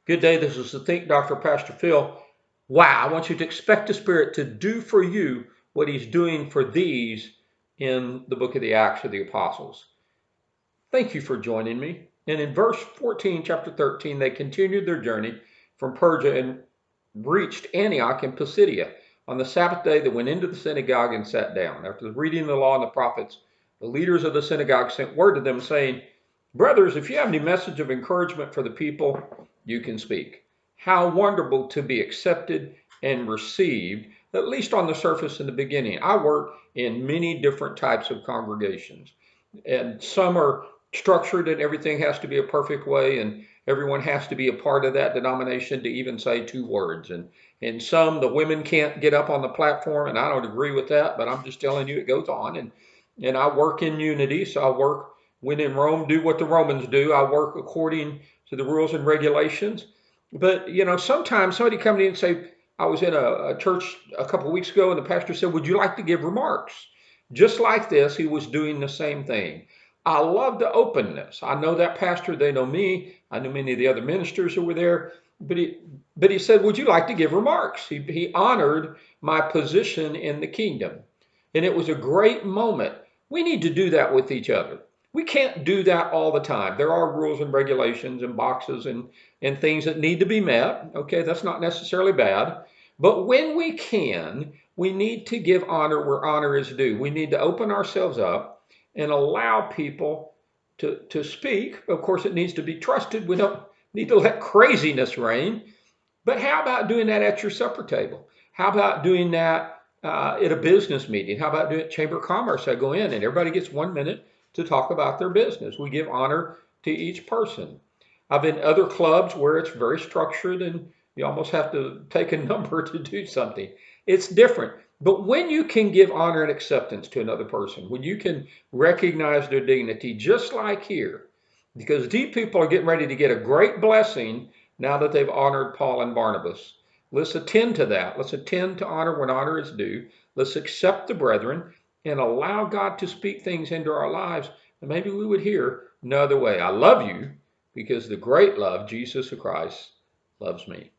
Good day. This is the Think Doctor, Pastor Phil. Wow, I want you to expect the Spirit to do for you what He's doing for these in the book of the Acts of the Apostles. Thank you for joining me. And in verse 14, chapter 13, they continued their journey from Persia and reached Antioch in Pisidia. On the Sabbath day, they went into the synagogue and sat down. After reading the law and the prophets, the leaders of the synagogue sent word to them saying, "Brothers, if you have any message of encouragement for the people, you can speak." How wonderful to be accepted and received, at least on the surface in the beginning. I work in many different types of congregations, and some are structured and everything has to be a perfect way, and everyone has to be a part of that denomination to even say two words. And some, the women can't get up on the platform, and I don't agree with that, but I'm just telling you it goes on. And I work in unity, so I work when in Rome, do what the Romans do. I work according to the rules and regulations. But sometimes somebody comes in and say, I was in a church a couple of weeks ago, and the pastor said, "Would you like to give remarks?" Just like this, he was doing the same thing. I love the openness. I know that pastor, they know me. I know many of the other ministers who were there. But he said, "Would you like to give remarks?" He honored my position in the kingdom. And it was a great moment. We need to do that with each other. We can't do that all the time. There are rules and regulations and boxes and things that need to be met. Okay, that's not necessarily bad. But when we can, we need to give honor where honor is due. We need to open ourselves up and allow people to speak. Of course, it needs to be trusted. We don't need to let craziness reign. But how about doing that at your supper table? How about doing that at a business meeting? How about doing it at Chamber of Commerce? I go in and everybody gets 1 minute to talk about their business. We give honor to each person. I've been in other clubs where it's very structured and you almost have to take a number to do something. It's different. But when you can give honor and acceptance to another person, when you can recognize their dignity, just like here, because these people are getting ready to get a great blessing now that they've honored Paul and Barnabas. Let's attend to that. Let's attend to honor when honor is due. Let's accept the brethren and allow God to speak things into our lives. And maybe we would hear no other way. I love you because the great love, Jesus Christ, loves me.